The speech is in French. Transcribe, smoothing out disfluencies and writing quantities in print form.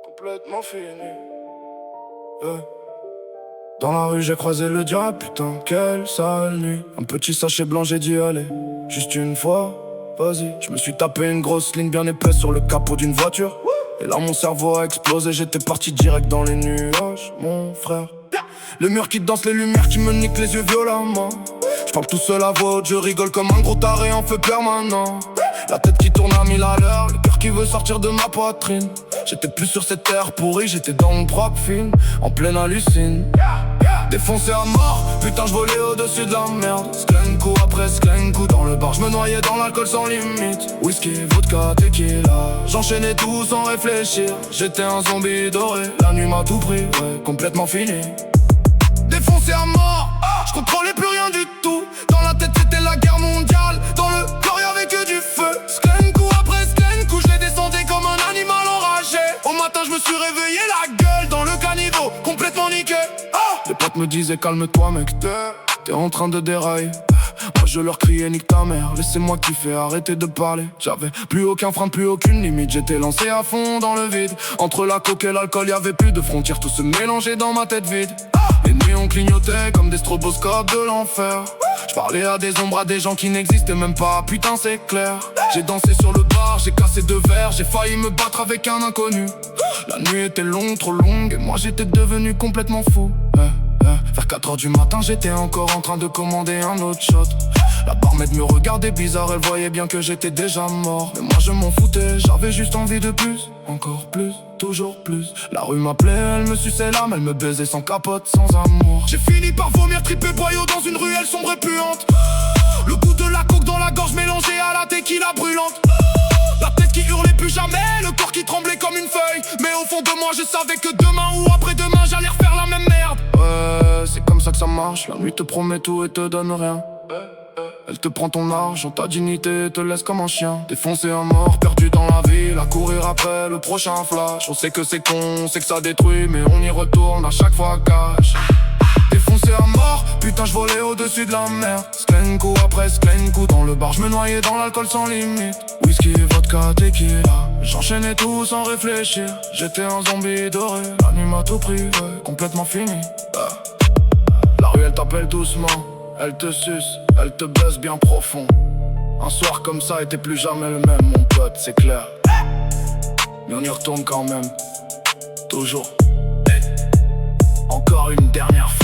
complètement fini. Dans la rue j'ai croisé le diable, putain quelle sale nuit. Un petit sachet blanc j'ai dit allez, juste une fois, vas-y. Je me suis tapé une grosse ligne bien épaisse sur le capot d'une voiture. Et là mon cerveau a explosé, j'étais parti direct dans les nuages, mon frère. Le mur qui danse, les lumières qui me niquent les yeux violemment. Je parle tout seul à voix haute, je rigole comme un gros taré en feu permanent. La tête qui tourne à 1000 à l'heure, le cœur qui veut sortir de ma poitrine. J'étais plus sur cette terre pourrie, j'étais dans mon propre film, en pleine hallucine. Défoncé à mort, putain je volais au-dessus de la merde. Sklenko après sklenko dans le bar, je me noyais dans l'alcool sans limite. Whisky, vodka, tequila, j'enchaînais tout sans réfléchir. J'étais un zombie doré, la nuit m'a tout pris, ouais, complètement fini. Défoncé à mort, je contrôlais plus rien du tout. Dans la tête c'était la guerre mondiale, dans le corps y'avait que du feu. Sklenko après sklenko, je l'ai descendu comme un animal enragé. Au matin je me suis réveillé la gueule dans le caniveau, complètement niqué. Les potes me disaient calme-toi mec, t'es en train de dérailler. Moi je leur criais nique ta mère, laissez-moi kiffer, arrêtez de parler. J'avais plus aucun frein, plus aucune limite, j'étais lancé à fond dans le vide. Entre la coke et l'alcool y'avait plus de frontières, tout se mélangeait dans ma tête vide. Les nuits on clignotait comme des stroboscopes de l'enfer. Je parlais à des ombres, à des gens qui n'existaient même pas, putain c'est clair. J'ai dansé sur le bar, j'ai cassé 2 verres, j'ai failli me battre avec un inconnu. La nuit était longue, trop longue, et moi j'étais devenu complètement fou. Vers 4h du matin j'étais encore en train de commander un autre shot. La barmaid me regardait bizarre, elle voyait bien que j'étais déjà mort. Mais moi je m'en foutais, j'avais juste envie de plus. Encore plus, toujours plus. La rue m'appelait, elle me suçait l'âme, elle me baisait sans capote, sans amour. J'ai fini par vomir, triper boyau dans une ruelle sombre et puante. Le goût de la coke dans la gorge mélangé à la tequila brûlante. La tête qui hurlait plus jamais, le corps qui tremblait comme une feuille. Mais au fond de moi je savais que demain ou après-demain j'allais refaire la même merde. Ouais, c'est comme ça que ça marche, la nuit te promet tout et te donne rien. Elle te prend ton argent, ta dignité et te laisse comme un chien. Défoncé à mort, perdu dans la ville, à courir après le prochain flash. On sait que c'est con, on sait que ça détruit, mais on y retourne à chaque fois cash. Défoncé à mort, putain je volais au-dessus de la mer. Sklenko après sklenko dans le bar, je me noyais dans l'alcool sans limite. Whisky, vodka, tequila, j'enchaînais tout sans réfléchir. J'étais un zombie doré, la nuit m'a tout pris, ouais, complètement fini. La rue elle t'appelle doucement, elle te suce, elle te baisse bien profond. Un soir comme ça était plus jamais le même mon pote, c'est clair. Mais on y retourne quand même, toujours. Encore une dernière fois.